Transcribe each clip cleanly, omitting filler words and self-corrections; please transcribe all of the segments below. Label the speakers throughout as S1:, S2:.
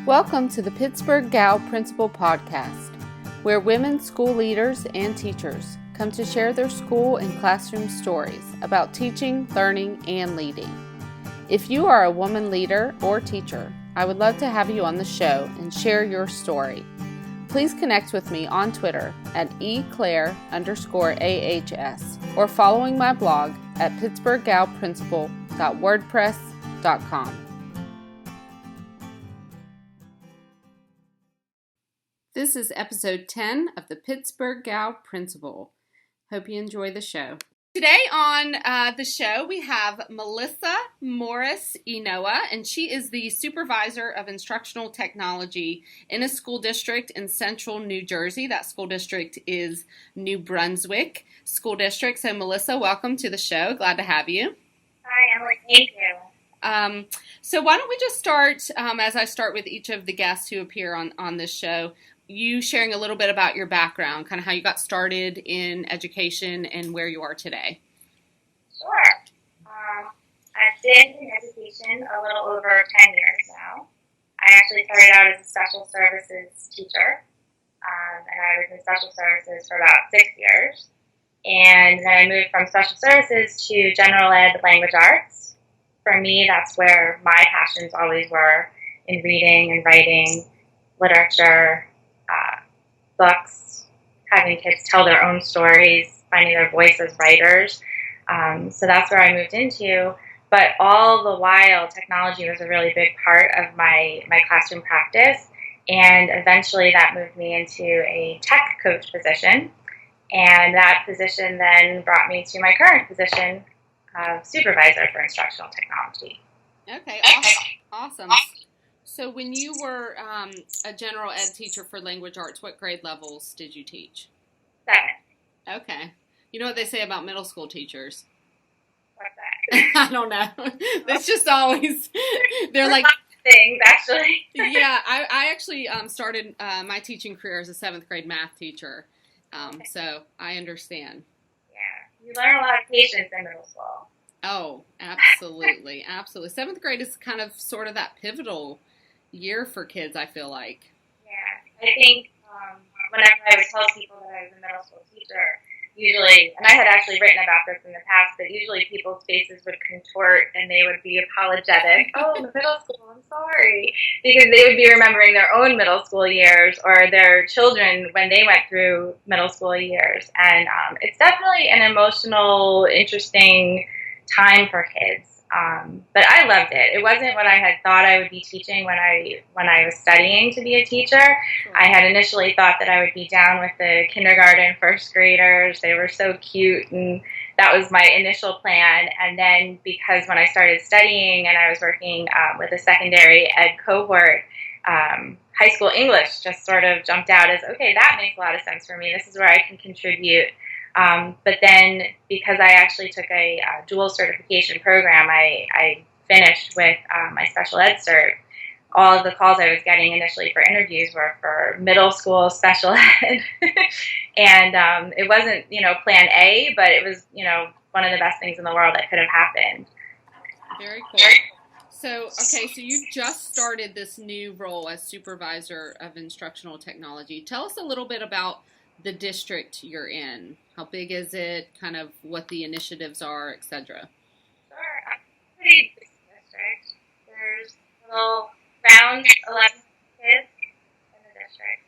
S1: Welcome to the Pittsburgh Gal Principal Podcast, where women school leaders and teachers come to share their school and classroom stories about teaching, learning, and leading. If you are a woman leader or teacher, I would love to have you on the show and share your story. Please connect with me on Twitter at eclaire_ahs or following my blog at pittsburghgalprincipal.wordpress.com. This is episode 10 of the Pittsburgh Gal Principal. Hope you enjoy the show. Today on the show, we have Melissa Morris Iona, and she is the Supervisor of Instructional Technology in a school district in central New Jersey. That school district is New Brunswick School District. So Melissa, welcome to the show. Glad to have you.
S2: Hi, Emily. Thank you.
S1: So why don't we just start, as I start with each of the guests who appear on this show, you sharing a little bit about your background, kind of how you got started in education and where you are today.
S2: Sure. I've been in education a little over 10 years now. I actually started out as a special services teacher, and I was in special services for about 6 years. And then I moved from special services to general ed language arts. For me, that's where my passions always were, in reading and writing, literature, books, having kids tell their own stories, finding their voice as writers. So that's where I moved into. But all the while, technology was a really big part of my classroom practice. And eventually that moved me into a tech coach position. And that position then brought me to my current position of supervisor for instructional technology.
S1: Okay, awesome. So when you were a general ed teacher for language arts, what grade levels did you teach?
S2: 7.
S1: Okay. You know what they say about middle school teachers?
S2: What's that?
S1: I don't know. It's just always, they're like...
S2: things, actually.
S1: Yeah, I actually started my teaching career as a 7th grade math teacher, so I understand.
S2: Yeah, you learn a lot of patience in middle school.
S1: Oh, absolutely, absolutely. 7th grade is kind of sort of that pivotal year for kids, I feel like.
S2: Yeah, I think whenever I would tell people that I was a middle school teacher, usually, and I had actually written about this in the past, but usually people's faces would contort and they would be apologetic. Oh, middle school, I'm sorry. Because they would be remembering their own middle school years or their children when they went through middle school years. And it's definitely an emotional, interesting time for kids. But I loved it. It wasn't what I had thought I would be teaching when I was studying to be a teacher. Sure. I had initially thought that I would be down with the kindergarten first graders. They were so cute, and that was my initial plan. And then because when I started studying and I was working with a secondary ed cohort, high school English just sort of jumped out as, okay, that makes a lot of sense for me. This is where I can contribute. But then because I actually took a dual certification program, I finished with my special ed cert. All of the calls I was getting initially for interviews were for middle school special ed. And it wasn't, plan A, but it was, one of the best things in the world that could have happened.
S1: Very cool. So you just started this new role as Supervisor of Instructional Technology. Tell us a little bit about the district you're in. How big is it? Kind of what the initiatives are, etc.
S2: Sure. Pretty big district. There's around 11 kids in the district.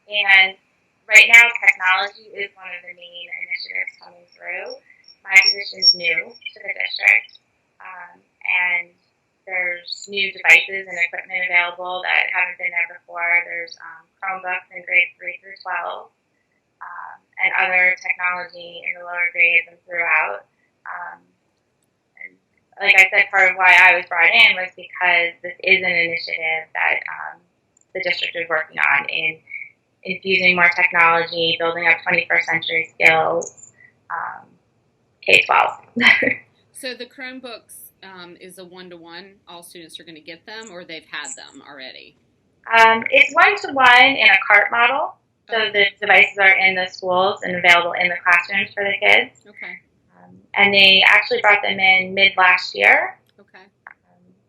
S2: And right now, technology is one of the main initiatives coming through. My position is new to the district. And there's new devices and equipment available that haven't been there before. There's Chromebooks in grades 3 through 12, and other technology in the lower grades and throughout. And like I said, part of why I was brought in was because this is an initiative that the district is working on in infusing more technology, building up 21st century skills, K-12.
S1: So the Chromebooks is a one-to-one. All students are going to get them, or they've had them already?
S2: It's one-to-one in a cart model. So the devices are in the schools and available in the classrooms for the kids.
S1: Okay.
S2: And they actually brought them in mid last year.
S1: Okay.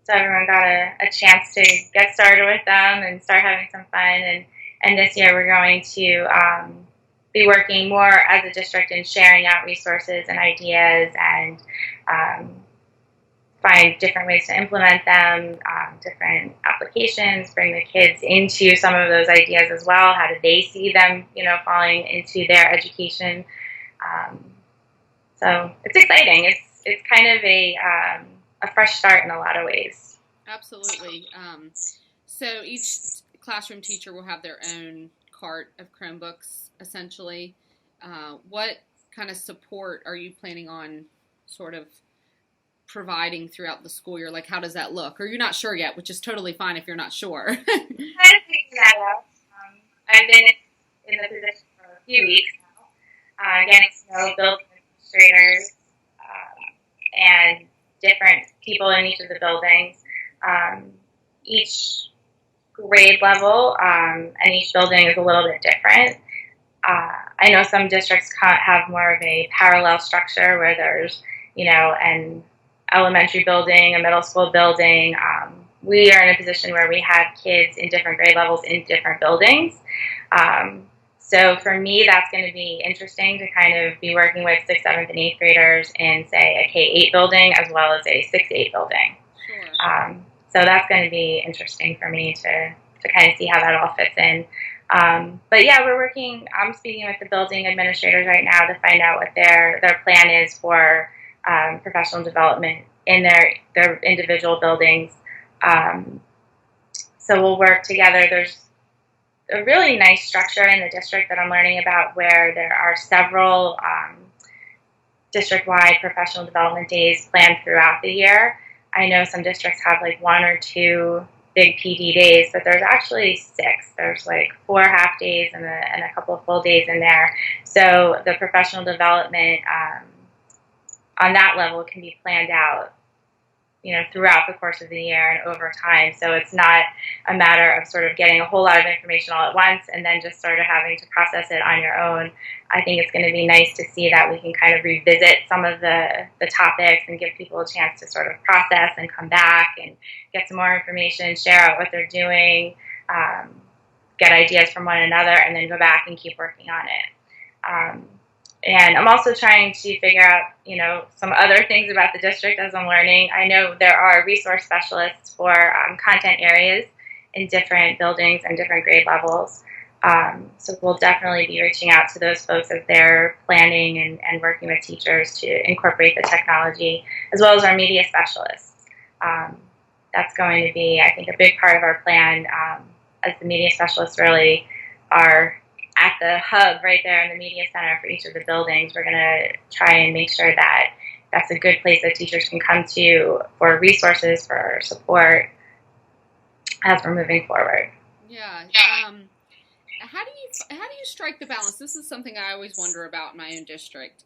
S2: So everyone got a chance to get started with them and start having some fun. And this year we're going to be working more as a district and sharing out resources and ideas and find different ways to implement them, different applications, bring the kids into some of those ideas as well. How do they see them, falling into their education? So it's exciting. It's kind of a fresh start in a lot of ways.
S1: Absolutely. So each classroom teacher will have their own cart of Chromebooks, essentially. What kind of support are you planning on sort of providing throughout the school year? Like, how does that look? Or you're not sure yet, which is totally fine if you're not sure.
S2: I'm trying to figure that out. I've been in the position for a few weeks now, getting to know building administrators and different people in each of the buildings. Each grade level and each building is a little bit different. I know some districts have more of a parallel structure where there's, an elementary building, a middle school building. We are in a position where we have kids in different grade levels in different buildings. So for me, that's going to be interesting to kind of be working with 6th, 7th, and 8th graders in, say, a K-8 building as well as a 6-8 building.
S1: Sure.
S2: So that's going to be interesting for me to kind of see how that all fits in. But yeah, I'm speaking with the building administrators right now to find out what their plan is for professional development in their individual buildings. So we'll work together. There's a really nice structure in the district that I'm learning about where there are several district-wide professional development days planned throughout the year. I know some districts have like 1 or 2 big PD days, but there's actually 6. There's like 4 half days and a couple of full days in there. So the professional development on that level can be planned out, throughout the course of the year and over time. So it's not a matter of sort of getting a whole lot of information all at once and then just sort of having to process it on your own. I think it's going to be nice to see that we can kind of revisit some of the topics and give people a chance to sort of process and come back and get some more information, share out what they're doing, get ideas from one another, and then go back and keep working on it. And I'm also trying to figure out, some other things about the district as I'm learning. I know there are resource specialists for content areas in different buildings and different grade levels. So we'll definitely be reaching out to those folks as they're planning and working with teachers to incorporate the technology, as well as our media specialists. That's going to be, I think, a big part of our plan, as the media specialists really are at the hub right there in the media center for each of the buildings. We're going to try and make sure that that's a good place that teachers can come to for resources, for support as we're moving forward.
S1: Yeah. How do you strike the balance? This is something I always wonder about in my own district,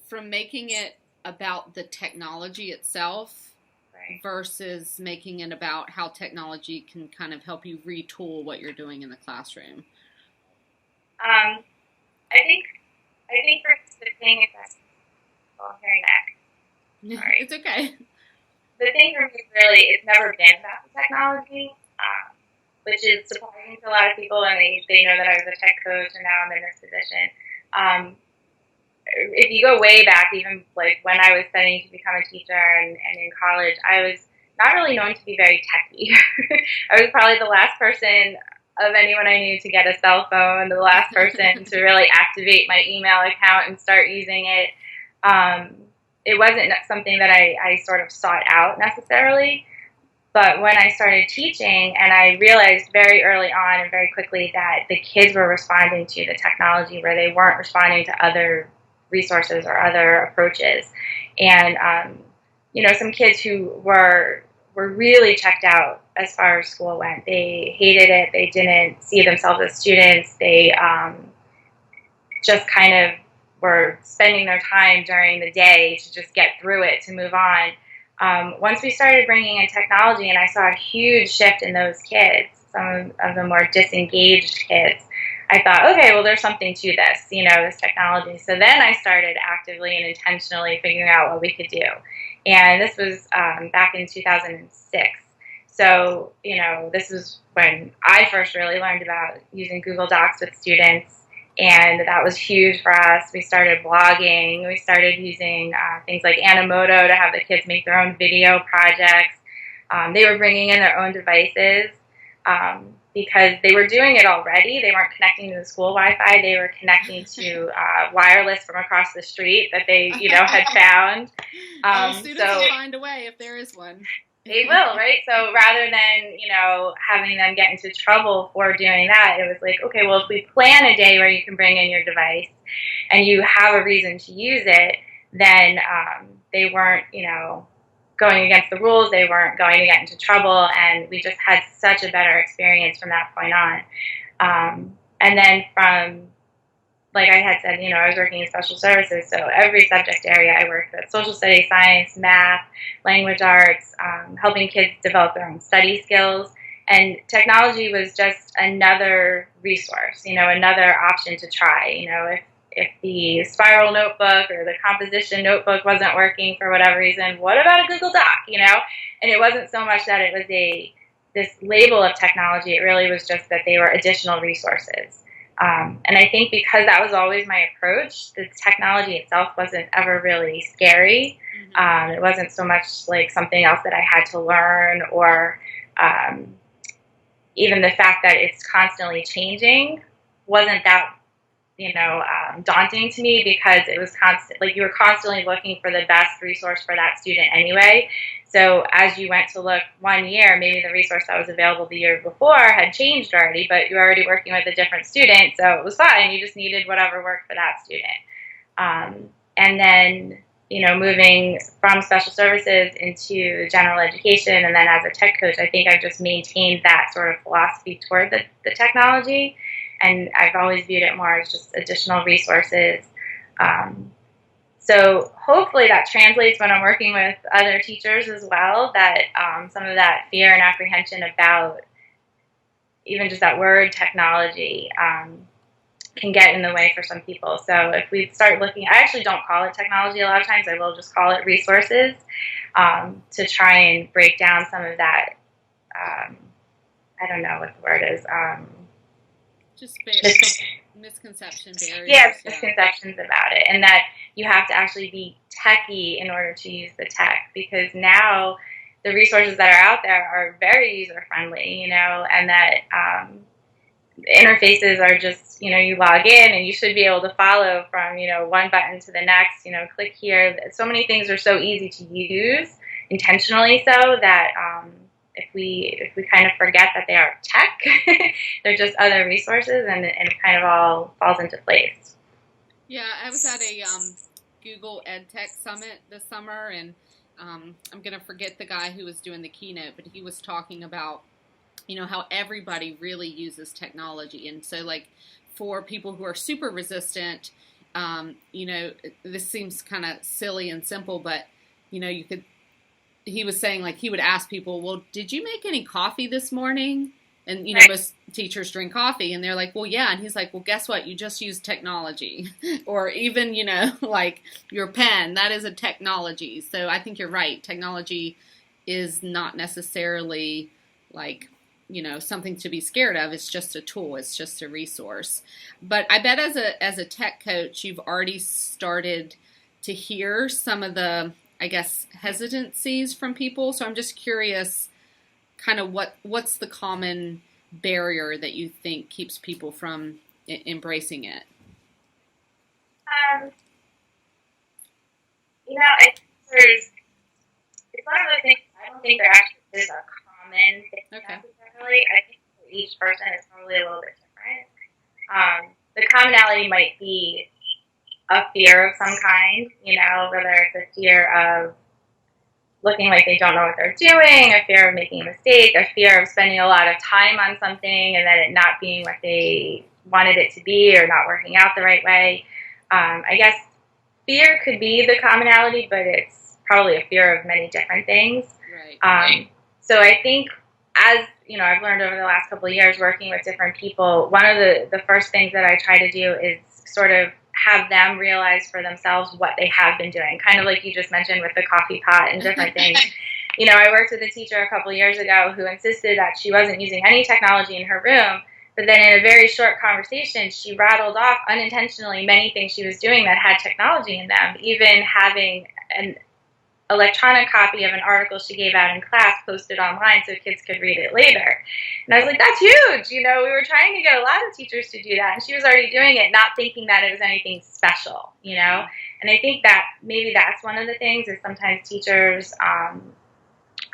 S1: from making it about the technology itself versus making it about how technology can kind of help you retool what you're doing in the classroom.
S2: I think for the thing is that, I'm hearing that. Sorry.
S1: It's okay.
S2: The thing for me is really, it's never been about the technology, which is surprising to a lot of people, and they know that I was a tech coach and now I'm in this position. If you go way back, even like when I was studying to become a teacher and in college, I was not really known to be very techy. I was probably the last person of anyone I knew to get a cell phone, the last person to really activate my email account and start using it. It wasn't something that I sort of sought out necessarily, but when I started teaching, and I realized very early on and very quickly that the kids were responding to the technology where they weren't responding to other resources or other approaches. And, some kids who were really checked out as far as school went. They hated it. They didn't see themselves as students. They just kind of were spending their time during the day to just get through it, to move on. Once we started bringing in technology, and I saw a huge shift in those kids, some of the more disengaged kids, I thought, okay, well, there's something to this, this technology. So then I started actively and intentionally figuring out what we could do. And this was back in 2006. So, this was when I first really learned about using Google Docs with students, and that was huge for us. We started blogging. We started using things like Animoto to have the kids make their own video projects. They were bringing in their own devices because they were doing it already. They weren't connecting to the school Wi-Fi. They were connecting to wireless from across the street that they, had found.
S1: Students will find a way if there is one.
S2: They will, right? So rather than, having them get into trouble for doing that, it was like, okay, well, if we plan a day where you can bring in your device and you have a reason to use it, then they weren't, going against the rules. They weren't going to get into trouble. And we just had such a better experience from that point on. And then from, like I had said, I was working in special services, so every subject area I worked with: social studies, science, math, language arts, helping kids develop their own study skills. And technology was just another resource, another option to try. If the spiral notebook or the composition notebook wasn't working for whatever reason, what about a Google Doc, And it wasn't so much that it was this label of technology. It really was just that they were additional resources. And I think because that was always my approach, the technology itself wasn't ever really scary. It wasn't so much like something else that I had to learn, or even the fact that it's constantly changing wasn't that, daunting to me, because it was constant. Like, you were constantly looking for the best resource for that student anyway. So as you went to look one year, maybe the resource that was available the year before had changed already, but you were already working with a different student, so it was fine. You just needed whatever worked for that student. And then, moving from special services into general education, and then as a tech coach, I think I've just maintained that sort of philosophy toward the technology, and I've always viewed it more as just additional resources. So hopefully that translates when I'm working with other teachers as well, that some of that fear and apprehension about even just that word technology can get in the way for some people. So if we start looking, I actually don't call it technology a lot of times. I will just call it resources, to try and break down some of that, I don't know what the word is.
S1: Just misconception barriers.
S2: Yeah, misconceptions about it, and that you have to actually be techie in order to use the tech, because now the resources that are out there are very user-friendly, and that the interfaces are just, you log in and you should be able to follow from, one button to the next, click here. So many things are so easy to use, intentionally so, that if we kind of forget that they are tech, they're just other resources, and it kind of all falls into place.
S1: Yeah, I was at a Google EdTech Summit this summer, and I'm going to forget the guy who was doing the keynote, but he was talking about, how everybody really uses technology. And so, like, for people who are super resistant, this seems kind of silly and simple, but, he was saying, like, he would ask people, well, did you make any coffee this morning? And, most teachers drink coffee, and they're like, well, yeah. And he's like, well, guess what? You just used technology. Or even, like your pen, that is a technology. So I think you're right. Technology is not necessarily like, something to be scared of. It's just a tool. It's just a resource. But I bet as a tech coach, you've already started to hear some of the, I guess, hesitancies from people. So I'm just curious, kind of what's the common barrier that you think keeps people from embracing it?
S2: It's one of those things. I don't think there actually is a common thing necessarily. I think for each person is probably a little bit different. The commonality might be a fear of some kind, whether it's a fear of looking like they don't know what they're doing, a fear of making a mistake, a fear of spending a lot of time on something and then it not being what they wanted it to be, or not working out the right way. I guess fear could be the commonality, but it's probably a fear of many different things.
S1: Right.
S2: So I think, as I've learned over the last couple of years working with different people, one of the first things that I try to do is sort of have them realize for themselves what they have been doing, kind of like you just mentioned with the coffee pot and different things. I worked with a teacher a couple years ago who insisted that she wasn't using any technology in her room, but then in a very short conversation, she rattled off unintentionally many things she was doing that had technology in them, even having an electronic copy of an article she gave out in class posted online so kids could read it later. And I was like, that's huge. We were trying to get a lot of teachers to do that, and she was already doing it, not thinking that it was anything special, And I think that maybe that's one of the things is sometimes teachers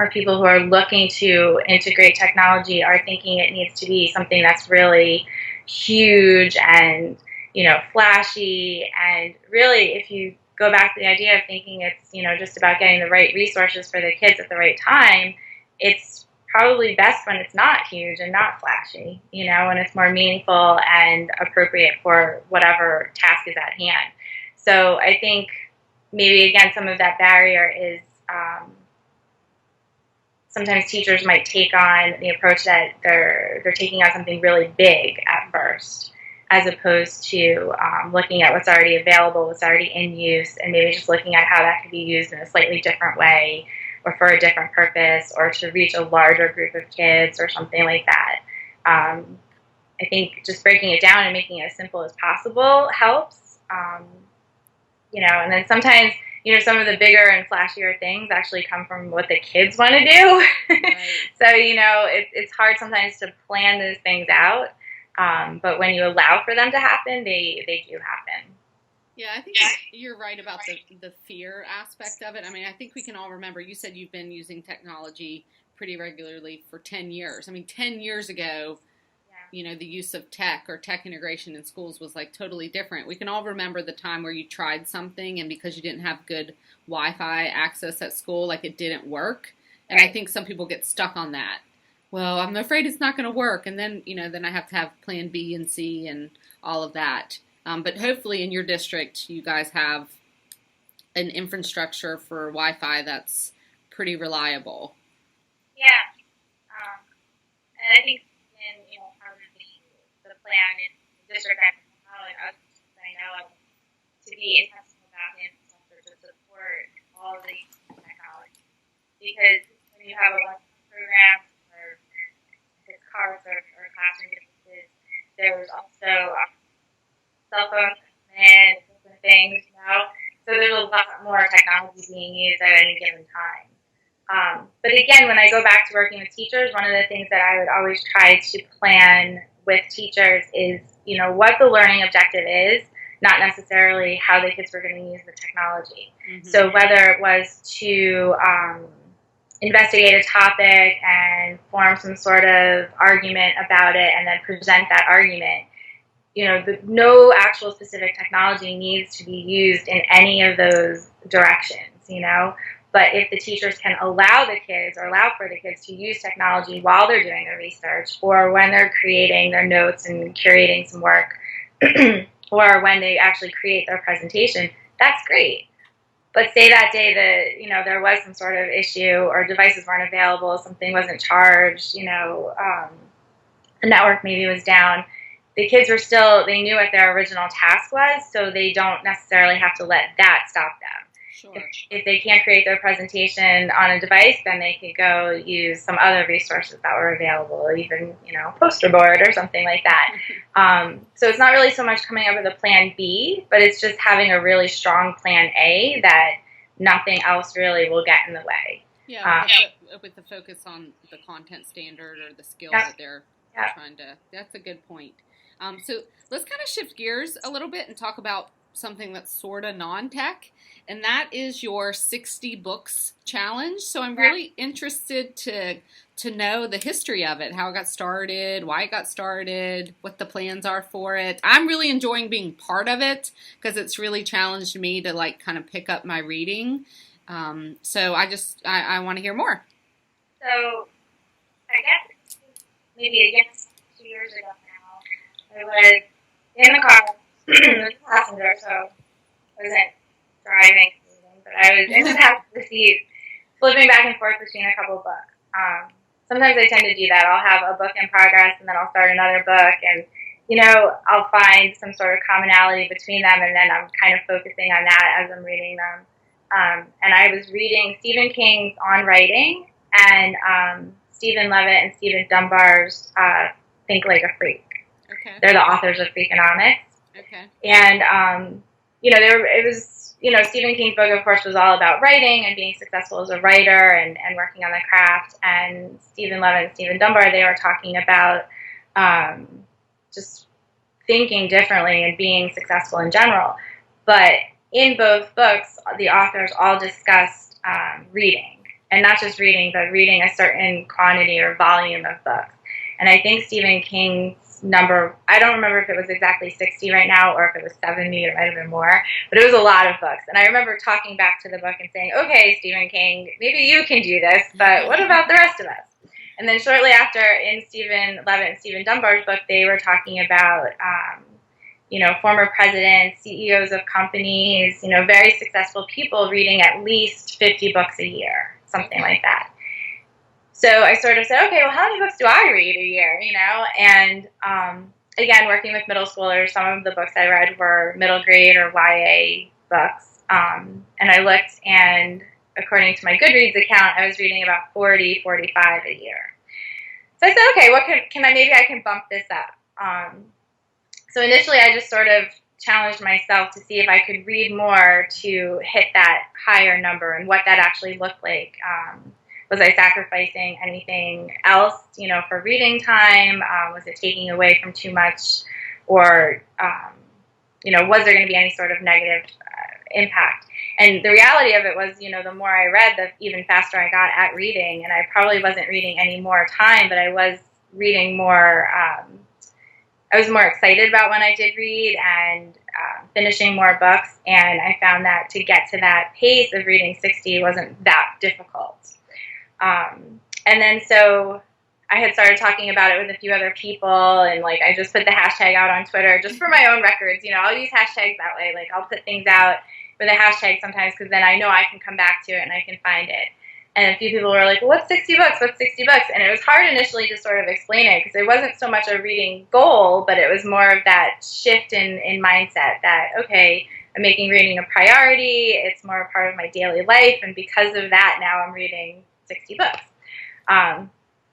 S2: or people who are looking to integrate technology are thinking it needs to be something that's really huge and, flashy. And really, if you go back to the idea of thinking it's, just about getting the right resources for the kids at the right time, it's probably best when it's not huge and not flashy, when it's more meaningful and appropriate for whatever task is at hand. So I think maybe, again, some of that barrier is sometimes teachers might take on the approach that they're taking on something really big at first, as opposed to looking at what's already available, what's already in use, and maybe just looking at how that could be used in a slightly different way or for a different purpose or to reach a larger group of kids or something like that. I think just breaking it down and making it as simple as possible helps, and then sometimes some of the bigger and flashier things actually come from what the kids want to do. Right. So, it's hard sometimes to plan those things out. But when you allow for them to happen, they do happen.
S1: Yeah, I think you're right about the fear aspect of it. I mean, I think we can all remember, you said you've been using technology pretty regularly for 10 years. I mean, 10 years ago, the use of tech or tech integration in schools was like totally different. We can all remember the time where you tried something and because you didn't have good Wi-Fi access at school, like it didn't work. And I think some people get stuck on that. Well, I'm afraid it's not going to work. And then, then I have to have plan B and C and all of that. But hopefully in your district, you guys have an infrastructure for Wi-Fi that's pretty reliable.
S2: Yeah. And I think part of the plan in the district I know of to be intentional about the infrastructure to support all of the technology. Because when you have a lot of programs or cards or classroom differences, there's also cell phones and different things, So there's a lot more technology being used at any given time. But again, when I go back to working with teachers, one of the things that I would always try to plan with teachers is, what the learning objective is, not necessarily how the kids were going to use the technology. Mm-hmm. So whether it was to investigate a topic and form some sort of argument about it and then present that argument, no actual specific technology needs to be used in any of those directions, But if the teachers can allow for the kids to use technology while they're doing their research or when they're creating their notes and curating some work or when they actually create their presentation, that's great. But say that day that, there was some sort of issue or devices weren't available, something wasn't charged, the network maybe was down. The kids were they knew what their original task was, so they don't necessarily have to let that stop them.
S1: Sure.
S2: If they can't create their presentation on a device, then they could go use some other resources that were available, even, poster board or something like that. So it's not really so much coming up with a plan B, but it's just having a really strong plan A that nothing else really will get in the way.
S1: Yeah, with the focus on the content standard or the skill that they're trying to, that's a good point. So let's kind of shift gears a little bit and talk about something that's sort of non-tech, and that is your 60 books challenge. So I'm really interested to know the history of it, how it got started, why it got started, what the plans are for it. I'm really enjoying being part of it because it's really challenged me to kind of pick up my reading. So I want to hear more.
S2: So I guess maybe 2 years ago now, I was in the car with a passenger, so I wasn't driving, but I was in the passenger seat, flipping back and forth between a couple of books. Sometimes I tend to do that. I'll have a book in progress, and then I'll start another book, and I'll find some sort of commonality between them, and then I'm kind of focusing on that as I'm reading them. And I was reading Stephen King's On Writing and Stephen Levitt and Stephen Dunbar's Think Like a Freak.
S1: Okay.
S2: They're the authors of Freakonomics.
S1: Okay.
S2: And, Stephen King's book, of course, was all about writing and being successful as a writer and working on the craft. And Stephen Levitt and Stephen Dunbar, they were talking about just thinking differently and being successful in general. But in both books, the authors all discussed reading. And not just reading, but reading a certain quantity or volume of books. And I think Stephen King's number, I don't remember if it was exactly 60 right now or if it was 70, it might have been more, but it was a lot of books. And I remember talking back to the book and saying, okay, Stephen King, maybe you can do this, but what about the rest of us? And then shortly after, in Stephen Levitt and Stephen Dunbar's book, they were talking about, former presidents, CEOs of companies, very successful people reading at least 50 books a year, something like that. So I sort of said, okay, well, how many books do I read a year, And again, working with middle schoolers, some of the books I read were middle grade or YA books. And I looked, and according to my Goodreads account, I was reading about 40, 45 a year. So I said, okay, maybe I can bump this up. So initially I just sort of challenged myself to see if I could read more to hit that higher number and what that actually looked like. Was I sacrificing anything else, for reading time? Was it taking away from too much? Or, was there going to be any sort of negative impact? And the reality of it was, the more I read, the even faster I got at reading. And I probably wasn't reading any more time, but I was reading more. I was more excited about when I did read and finishing more books. And I found that to get to that pace of reading 60 wasn't that difficult. And then so I had started talking about it with a few other people, and I just put the hashtag out on Twitter just for my own records. I'll use hashtags that way. I'll put things out with a hashtag sometimes because then I know I can come back to it and I can find it. And a few people were like, well, what's 60 bucks? What's 60 bucks? And it was hard initially to sort of explain it because it wasn't so much a reading goal, but it was more of that shift in mindset that, okay, I'm making reading a priority. It's more a part of my daily life. And because of that, now I'm reading 60 books,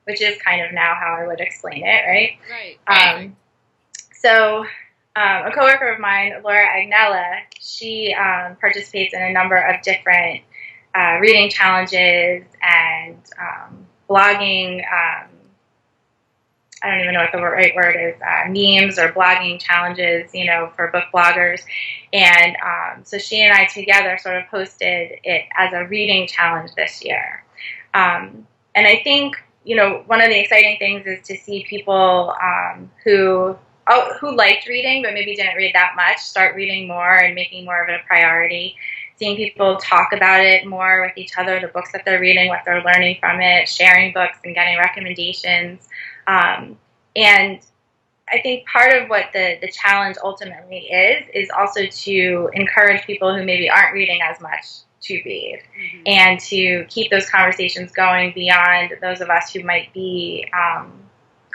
S2: which is kind of now how I would explain it, right?
S1: Right.
S2: So a coworker of mine, Laura Agnella, she participates in a number of different reading challenges and blogging, I don't even know what the right word is, memes or blogging challenges, for book bloggers. And so she and I together sort of hosted it as a reading challenge this year. And I think, one of the exciting things is to see people who liked reading but maybe didn't read that much start reading more and making more of it a priority. Seeing people talk about it more with each other, the books that they're reading, what they're learning from it, sharing books and getting recommendations. And I think part of what the challenge ultimately is also to encourage people who maybe aren't reading as much to read, and to keep those conversations going beyond those of us who might be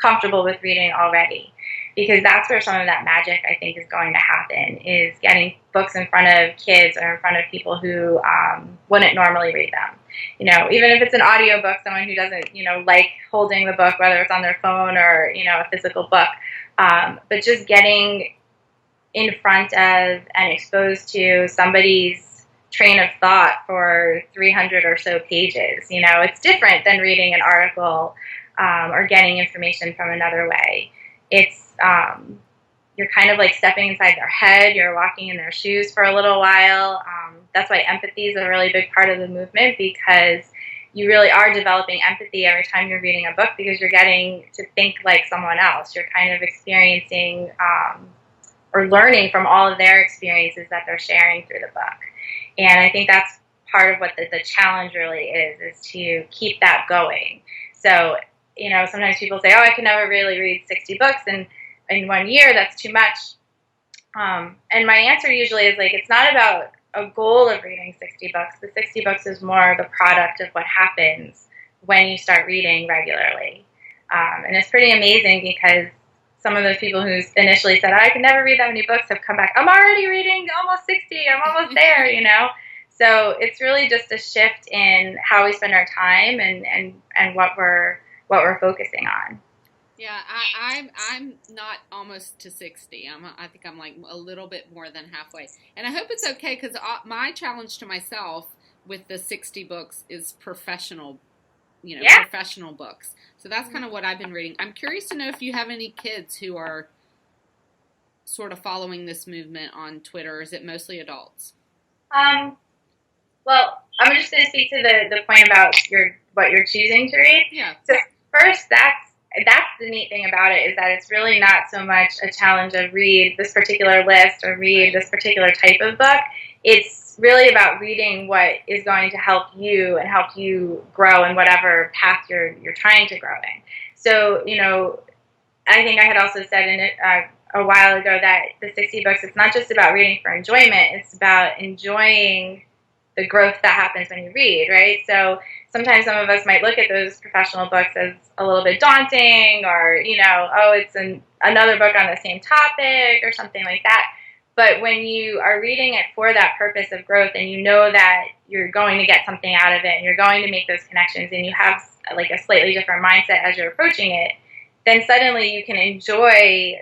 S2: comfortable with reading already. Because that's where some of that magic, I think, is going to happen, is getting books in front of kids or in front of people who wouldn't normally read them. Even if it's an audiobook, someone who doesn't, like holding the book, whether it's on their phone or, a physical book, but just getting in front of and exposed to somebody's train of thought for 300 or so pages. It's different than reading an article or getting information from another way. It's you're kind of like stepping inside their head. You're walking in their shoes for a little while. That's why empathy is a really big part of the movement, because you really are developing empathy every time you're reading a book, because you're getting to think like someone else. You're kind of experiencing or learning from all of their experiences that they're sharing through the book. And I think that's part of what the challenge really is to keep that going. So, sometimes people say, oh, I can never really read 60 books in 1 year, that's too much. And my answer usually is it's not about a goal of reading 60 books. The 60 books is more the product of what happens when you start reading regularly. And it's pretty amazing because some of those people who initially said, I can never read that many books have come back. I'm already reading almost 60. I'm almost there, So it's really just a shift in how we spend our time and what we're focusing on.
S1: Yeah, I'm not almost to 60. I think I'm like a little bit more than halfway, and I hope it's okay because my challenge to myself with the 60 books is professional books. So that's kind of what I've been reading. I'm curious to know if you have any kids who are sort of following this movement on Twitter, or is it mostly adults?
S2: Well, I'm just going to speak to the point about what you're choosing to read.
S1: Yeah.
S2: So first, that's the neat thing about it, is that it's really not so much a challenge of read this particular list or read this particular type of book. It's really about reading what is going to help you and help you grow in whatever path you're trying to grow in. So, I think I had also said in it a while ago that the 60 books, it's not just about reading for enjoyment, it's about enjoying the growth that happens when you read, right? So sometimes some of us might look at those professional books as a little bit daunting, or, it's another book on the same topic or something like that. But when you are reading it for that purpose of growth, and you know that you're going to get something out of it, and you're going to make those connections, and you have like a slightly different mindset as you're approaching it, then suddenly you can enjoy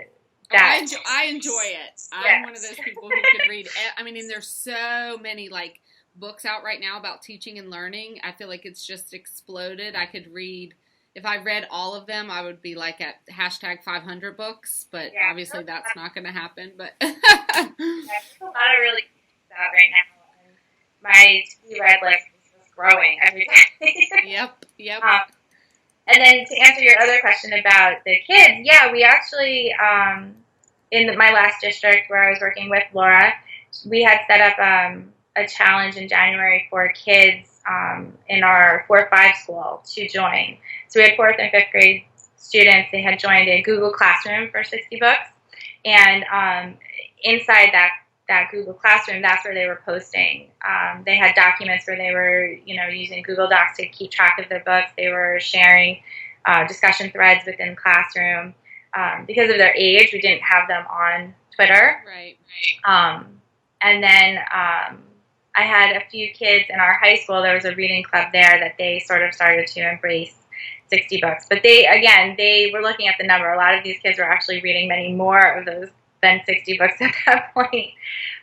S2: that.
S1: I enjoy it. I'm one of those people who can read. I mean, and there's so many like books out right now about teaching and learning. I feel like it's just exploded. I could read, if I read all of them, I would be like at hashtag 500 books, but obviously that's not going to happen. But
S2: there's a lot of really good stuff right now. And my to-be read list is just growing every day.
S1: Yep.
S2: And then to answer your other question about the kids, we actually, in my last district where I was working with Laura, we had set up a challenge in January for kids in our 4-5 school to join. So we had 4th and 5th grade students. They had joined a Google Classroom for 60 books. And inside that Google Classroom, that's where they were posting. They had documents where they were, using Google Docs to keep track of their books. They were sharing discussion threads within Classroom. Because of their age, we didn't have them on Twitter.
S1: Right.
S2: And then I had a few kids in our high school. There was a reading club there that they sort of started to embrace 60 books. But they were looking at the number. A lot of these kids were actually reading many more of those than 60 books at that point.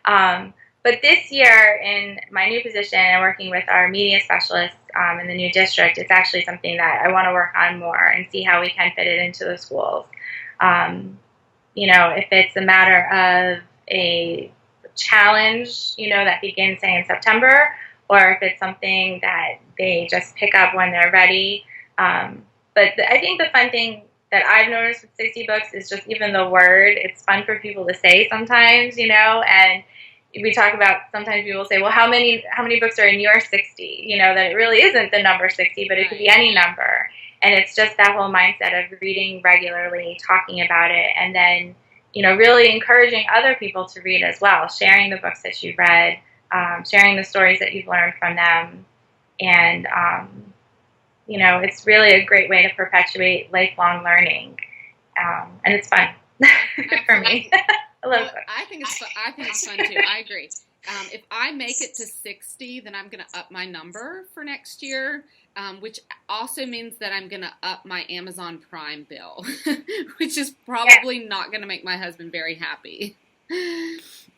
S2: But this year, in my new position and working with our media specialists in the new district, it's actually something that I want to work on more and see how we can fit it into the schools. If it's a matter of a challenge, that begins, say, in September, or if it's something that they just pick up when they're ready. But I think the fun thing that I've noticed with 60 books is just even the word. It's fun for people to say sometimes, and we talk about, sometimes people say, well, how many books are in your 60? That it really isn't the number 60, but it could be any number. And it's just that whole mindset of reading regularly, talking about it, and then, really encouraging other people to read as well, sharing the books that you've read, sharing the stories that you've learned from them. And, it's really a great way to perpetuate lifelong learning. And it's fun for me. I love books.
S1: I think it's fun too. I agree. If I make it to 60, then I'm going to up my number for next year, which also means that I'm going to up my Amazon Prime bill, which is probably not going to make my husband very happy.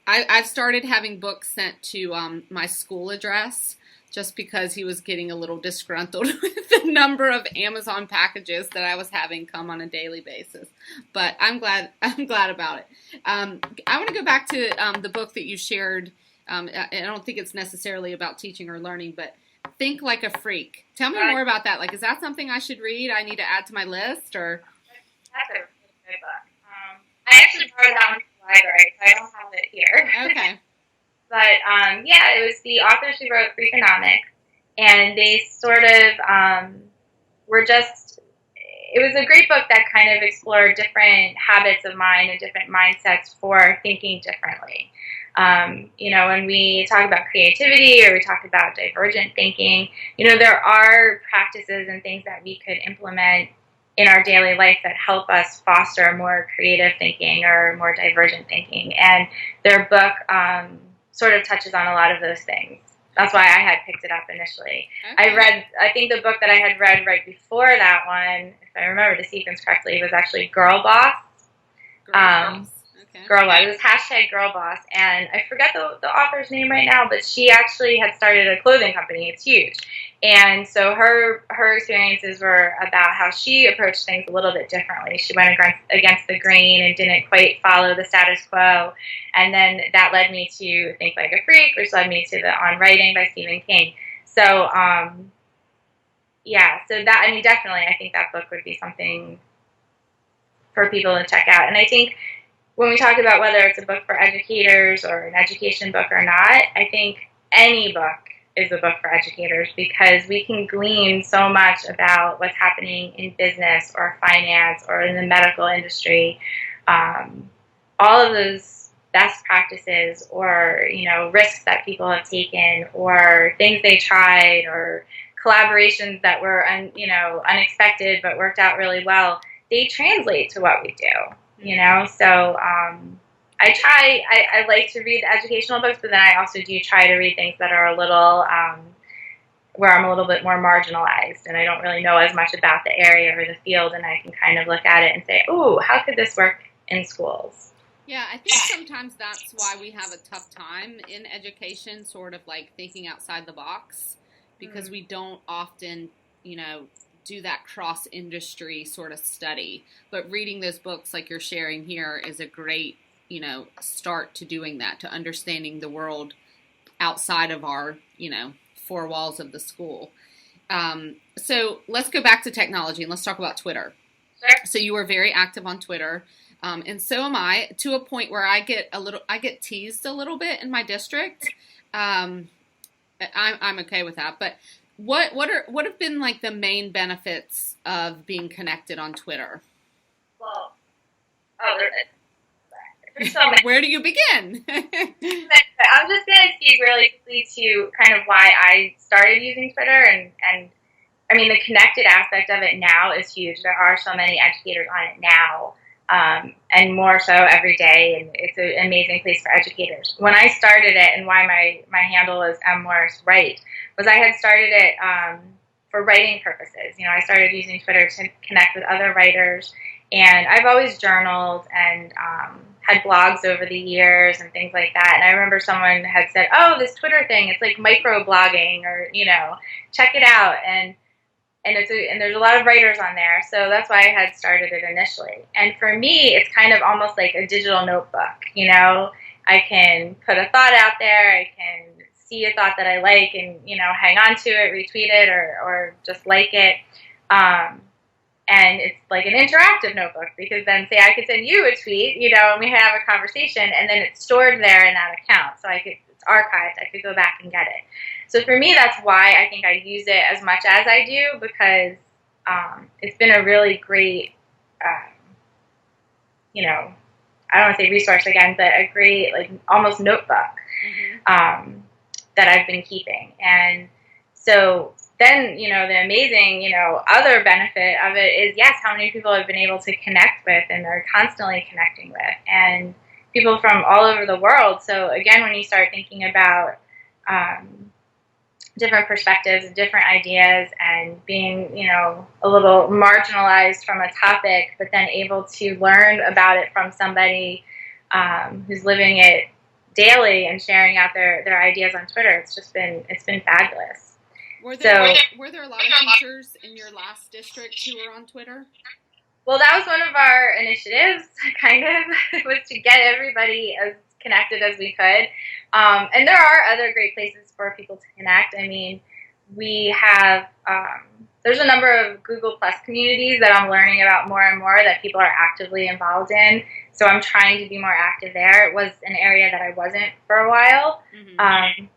S1: I've started having books sent to my school address just because he was getting a little disgruntled with the number of Amazon packages that I was having come on a daily basis. But I'm glad about it. I want to go back to the book that you shared. I don't think it's necessarily about teaching or learning, but Think Like a Freak. Tell me more about that. Like, is that something I should read? I need to add to my list, or?
S2: That's a really good book. I actually borrowed that one from the library, so I don't have it here.
S1: Okay.
S2: But, it was the authors who wrote Freakonomics, and they sort of it was a great book that kind of explored different habits of mind and different mindsets for thinking differently. When we talk about creativity or we talk about divergent thinking, there are practices and things that we could implement in our daily life that help us foster more creative thinking or more divergent thinking. And their book sort of touches on a lot of those things. that's why I had picked it up initially.
S1: Okay.
S2: I think the book that I had read right before that one, if I remember the sequence correctly, was actually Girl Boss.
S1: Girl Boss. Okay.
S2: Girl Boss. It was hashtag Girl Boss. And I forget the author's name right now, but she actually had started a clothing company. It's huge. And so her experiences were about how she approached things a little bit differently. She went against the grain and didn't quite follow the status quo. And then that led me to Think Like a Freak, which led me to the On Writing by Stephen King. So, yeah, so that, I mean, definitely, I think that book would be something for people to check out. And I think when we talk about whether it's a book for educators or an education book or not, I think any book is a book for educators because we can glean so much about what's happening in business or finance or in the medical industry. All of those best practices or, risks that people have taken or things they tried or collaborations that were, unexpected but worked out really well, they translate to what we do, So I like to read educational books, but then I also do try to read things that are a little, where I'm a little bit more marginalized and I don't really know as much about the area or the field, and I can kind of look at it and say, ooh, how could this work in schools?
S1: Yeah, I think sometimes that's why we have a tough time in education, sort of like thinking outside the box, because we don't often, do that cross-industry sort of study. But reading those books like you're sharing here is a great, start to doing that, to understanding the world outside of our, four walls of the school. So let's go back to technology and let's talk about Twitter.
S2: Sure.
S1: So you are very active on Twitter. And so am I, to a point where I get teased a little bit in my district. I'm okay with that. But what have been like the main benefits of being connected on Twitter?
S2: Well, there's so many.
S1: Where do you begin?
S2: I'm just going to speak really quickly to kind of why I started using Twitter, and I mean the connected aspect of it now is huge. There are so many educators on it now. And more so every day, and it's an amazing place for educators. When I started it, and why my handle is mmorriswrite, was I had started it for writing purposes. I started using Twitter to connect with other writers, and I've always journaled and had blogs over the years and things like that. And I remember someone had said, "Oh, this Twitter thing, it's like micro blogging, or check it out." And there's a lot of writers on there, so that's why I had started it initially. And for me, it's kind of almost like a digital notebook. I can put a thought out there, I can see a thought that I like, and hang on to it, retweet it, or just like it. And it's like an interactive notebook, because then, say I could send you a tweet, and we have a conversation, and then it's stored there in that account, so it's archived. I could go back and get it. So for me, that's why I think I use it as much as I do, because it's been a really great, I don't want to say resource again, but a great, like, almost notebook that I've been keeping. And so then, the amazing, other benefit of it is, yes, how many people I've been able to connect with and are constantly connecting with, and people from all over the world. So again, when you start thinking about different perspectives and different ideas, and being, a little marginalized from a topic, but then able to learn about it from somebody who's living it daily and sharing out their ideas on Twitter, it's been fabulous.
S1: Were there a lot of teachers in your last district who were on Twitter?
S2: Well, that was one of our initiatives, kind of, was to get everybody as connected as we could. And there are other great places for people to connect. I mean, we have, there's a number of Google Plus communities that I'm learning about more and more that people are actively involved in. So I'm trying to be more active there. It was an area that I wasn't for a while.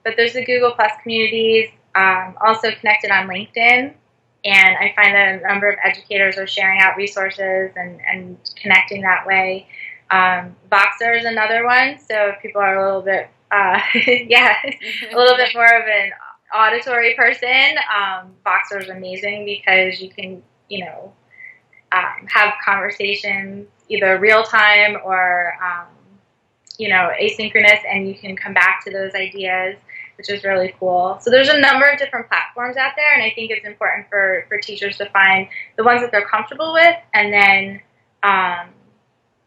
S2: But there's the Google Plus communities, also connected on LinkedIn. And I find that a number of educators are sharing out resources and connecting that way. Voxer is another one. So if people are a little bit, a little bit more of an auditory person, Voxer is amazing, because you can, have conversations either real time or, asynchronous, and you can come back to those ideas. which is really cool. So there's a number of different platforms out there, and I think it's important for teachers to find the ones that they're comfortable with, and then,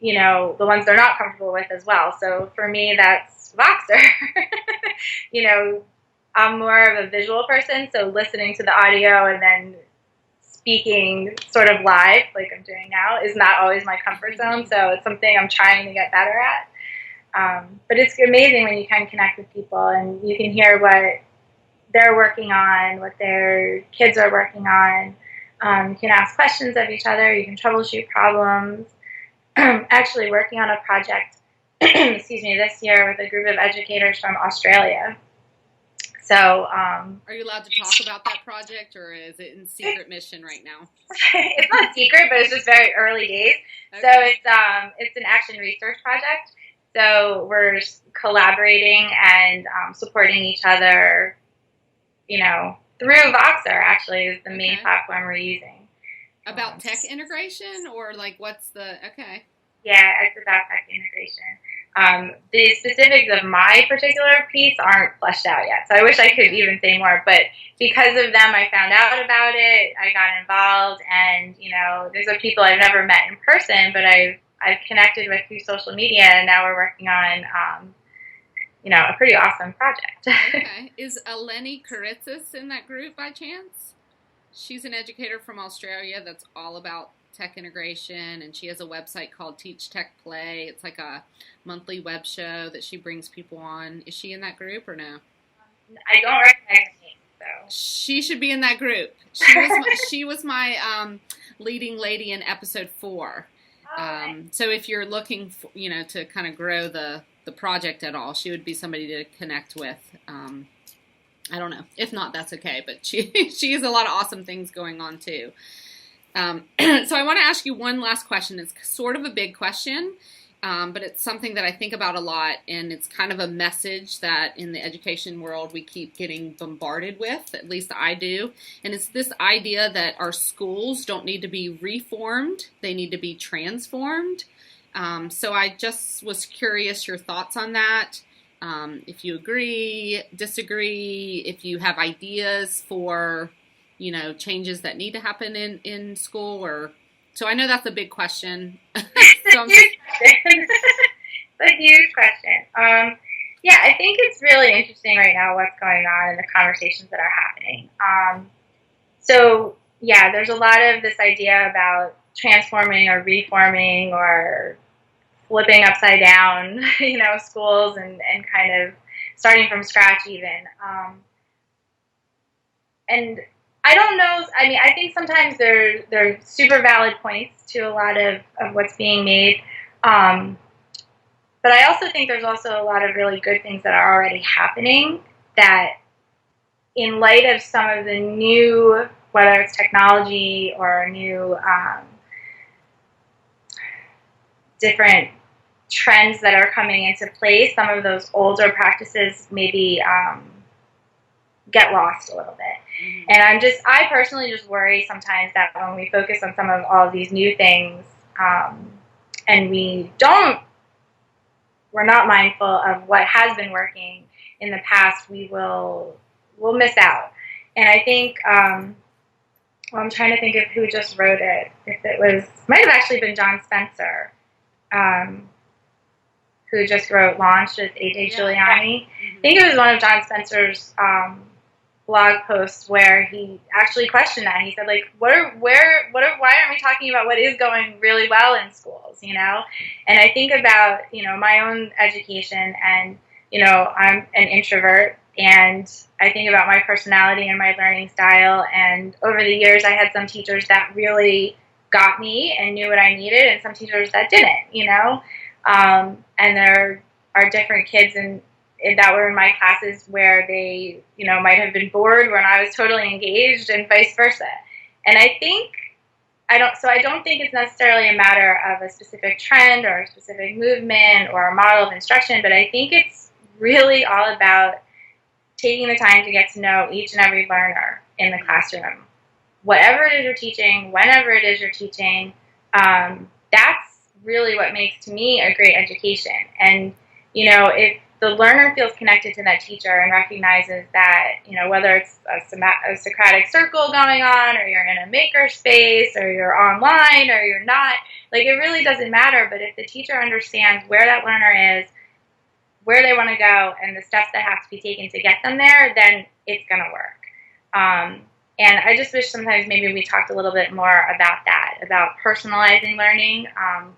S2: the ones they're not comfortable with as well. So for me, that's Voxer. I'm more of a visual person, so listening to the audio and then speaking sort of live, like I'm doing now, is not always my comfort zone. So it's something I'm trying to get better at. But it's amazing when you can connect with people and you can hear what they're working on, what their kids are working on. You can ask questions of each other. You can troubleshoot problems. Actually working on a project, this year with a group of educators from Australia. So,
S1: are you allowed to talk about that project, or is it in secret mission right now?
S2: It's not secret, but it's just very early days. Okay. So it's an action research project. So we're collaborating and supporting each other, through Voxer. Actually, is the main platform we're using.
S1: About tech integration, or like what's the
S2: Yeah, it's about tech integration. The specifics of my particular piece aren't fleshed out yet, so I wish I could even say more. But because of them, I found out about it. I got involved, and these are people I've never met in person, but I've connected with through social media, and now we're working on a pretty awesome project.
S1: Okay, is Eleni Karitzis in that group by chance? She's an educator from Australia that's all about tech integration, and she has a website called Teach Tech Play. It's like a monthly web show that she brings people on. Is she in that group or no?
S2: I don't recognize her name, so.
S1: She should be in that group. She was my leading lady in episode 4. So if you're looking for, to kind of grow the project at all, she would be somebody to connect with. I don't know. If not, that's okay. But she has a lot of awesome things going on too. So I want to ask you one last question. It's sort of a big question, but it's something that I think about a lot, and it's kind of a message that in the education world we keep getting bombarded with, at least I do, and it's this idea that our schools don't need to be reformed, they need to be transformed. So I just was curious your thoughts on that. If you agree, disagree, if you have ideas for, changes that need to happen in school, so I know that's a big question.
S2: It's a huge question. Yeah, I think it's really interesting right now what's going on and the conversations that are happening. There's a lot of this idea about transforming or reforming or flipping upside down, schools and kind of starting from scratch even. And I don't know, I think sometimes they're super valid points to a lot of what's being made. But I also think there's also a lot of really good things that are already happening that in light of some of the new, whether it's technology or new different trends that are coming into place, some of those older practices maybe get lost a little bit. Mm-hmm. And I personally just worry sometimes that when we focus on some of all of these new things, and we're not mindful of what has been working in the past, we'll miss out. And I think, I'm trying to think of who just wrote it. If it might have actually been John Spencer, who just wrote Launch with A.J. Giuliani. Mm-hmm. I think it was one of John Spencer's blog posts where he actually questioned that. He said, why aren't we talking about what is going really well in schools, And I think about, my own education and, I'm an introvert, and I think about my personality and my learning style, and over the years I had some teachers that really got me and knew what I needed, and some teachers that didn't, and there are different kids that were in my classes where they, might have been bored when I was totally engaged, and vice versa. And I don't think it's necessarily a matter of a specific trend or a specific movement or a model of instruction, but I think it's really all about taking the time to get to know each and every learner in the classroom. Whatever it is you're teaching, whenever it is you're teaching, that's really what makes, to me, a great education. And, if the learner feels connected to that teacher and recognizes that, whether it's a Socratic circle going on, or you're in a maker space, or you're online, or you're not, like, it really doesn't matter. But if the teacher understands where that learner is, where they want to go, and the steps that have to be taken to get them there, then it's going to work. And I just wish sometimes maybe we talked a little bit more about that, about personalizing learning.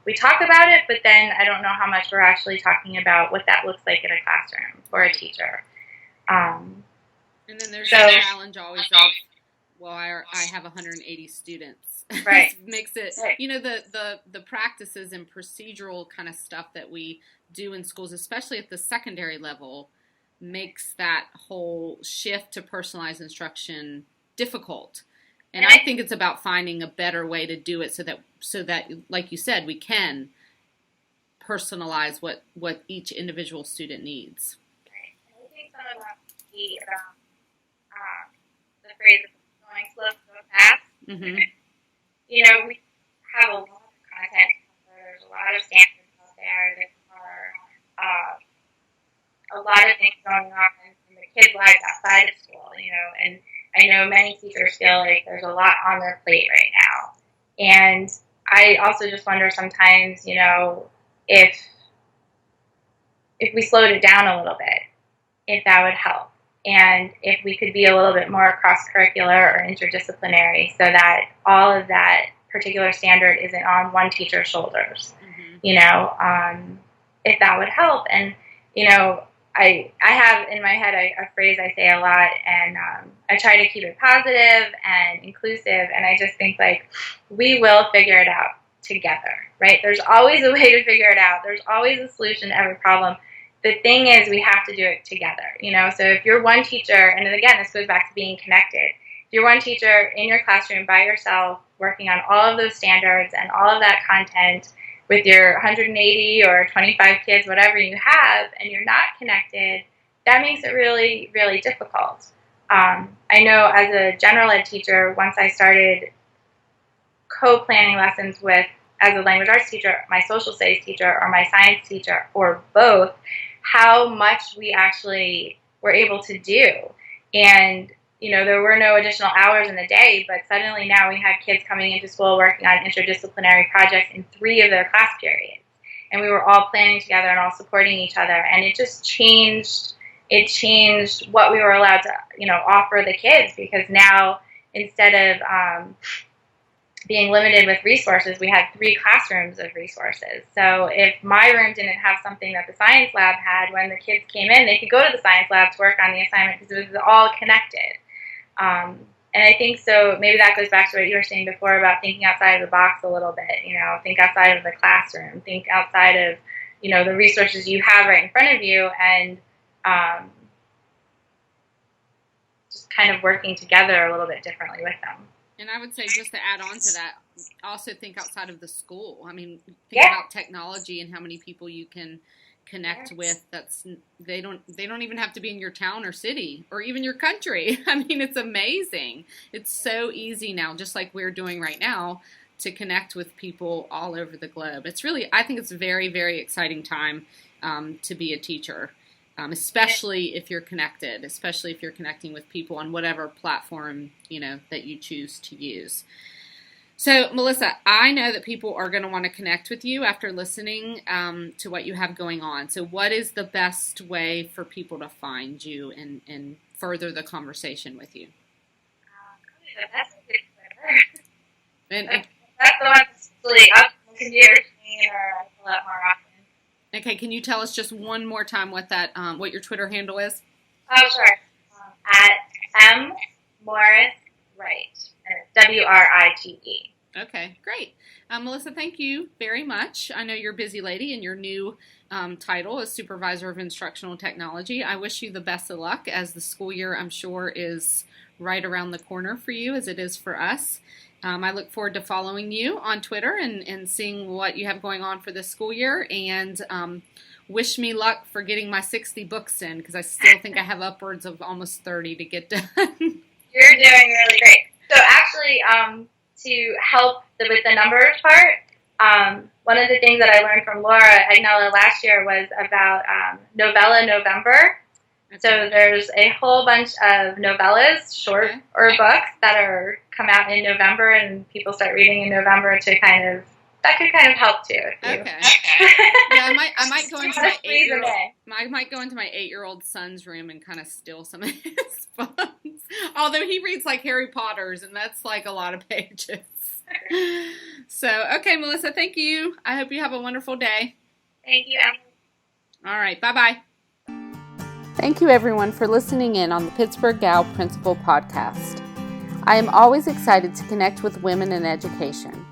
S2: We talk about it, but then I don't know how much we're actually talking about what that looks like in a classroom for a teacher.
S1: And then there's the challenge always of, well, I have 180 students.
S2: Right.
S1: Makes it, the practices and procedural kind of stuff that we do in schools, especially at the secondary level, makes that whole shift to personalized instruction difficult. And I think it's about finding a better way to do it so that, like you said, we can personalize what each individual student needs.
S2: Right. And I think some of that would be around the phrase of going slow, so fast.
S1: Mm-hmm.
S2: We have a lot of content. There's a lot of standards out there. There are a lot of things going on in the kids' lives outside of school, and I know many teachers feel like there's a lot on their plate right now. And I also just wonder sometimes, if we slowed it down a little bit, if that would help. And if we could be a little bit more cross-curricular or interdisciplinary so that all of that particular standard isn't on one teacher's shoulders, if that would help. And, I have in my head a phrase I say a lot, and I try to keep it positive and inclusive, and I just think, like, we will figure it out together, right? There's always a way to figure it out. There's always a solution to every problem. The thing is, we have to do it together, So if you're one teacher, and again, this goes back to being connected. If you're one teacher in your classroom by yourself, working on all of those standards and all of that content, with your 180 or 25 kids, whatever you have, and you're not connected, that makes it really, really difficult. I know as a general ed teacher, once I started co-planning lessons with, as a language arts teacher, my social studies teacher, or my science teacher, or both, how much we actually were able to do. And there were no additional hours in the day, but suddenly now we had kids coming into school working on interdisciplinary projects in 3 of their class periods. And we were all planning together and all supporting each other. And it just changed what we were allowed to, offer the kids, because now instead of being limited with resources, we had 3 classrooms of resources. So if my room didn't have something that the science lab had, when the kids came in, they could go to the science lab to work on the assignment because it was all connected. And I think so maybe that goes back to what you were saying before about thinking outside of the box a little bit, think outside of the classroom, think outside of, the resources you have right in front of you, and just kind of working together a little bit differently with them.
S1: And I would say, just to add on to that, also think outside of the school. I mean, think about technology and how many people you can connect with. They don't even have to be in your town or city or even your country. I mean, it's amazing. It's so easy now, just like we're doing right now, to connect with people all over the globe. I think it's a very, very exciting time to be a teacher, especially if you're connected, especially if you're connecting with people on whatever platform, that you choose to use. So, Melissa, I know that people are going to want to connect with you after listening to what you have going on. So what is the best way for people to find you and further the conversation with you?
S2: That's a good Twitter. That's the one that's really up on the computer screen, or I pull up more often.
S1: Okay, can you tell us just one more time what your Twitter handle is?
S2: Oh, sure. At M Morris Wright. WRITE.
S1: Okay, great. Melissa, thank you very much. I know you're a busy lady, and your new title is Supervisor of Instructional Technology. I wish you the best of luck, as the school year, I'm sure, is right around the corner for you, as it is for us. I look forward to following you on Twitter and seeing what you have going on for this school year, and wish me luck for getting my 60 books in, because I still think I have upwards of almost 30 to get done.
S2: You're doing really great. So actually, to help with the numbers part, one of the things that I learned from Laura Agnella last year was about Novella November. So there's a whole bunch of novellas, short or books that are come out in November, and people start reading in November to that could kind of help too.
S1: Okay. Yeah, I might go into my 8-year-old. I might go into my 8-year-old son's room and kind of steal some of his books. Although he reads like Harry Potter's, and that's like a lot of pages. So, okay, Melissa, thank you. I hope you have a wonderful day.
S2: Thank you, Emily.
S1: All right, bye-bye. Thank you, everyone, for listening in on the Pittsburgh Gal Principal Podcast. I am always excited to connect with women in education,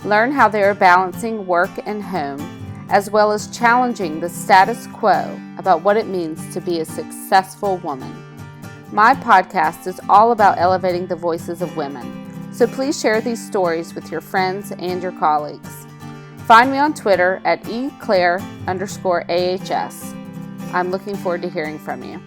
S1: learn how they are balancing work and home, as well as challenging the status quo about what it means to be a successful woman. My podcast is all about elevating the voices of women, so please share these stories with your friends and your colleagues. Find me on Twitter at @eclaire_ahs. I'm looking forward to hearing from you.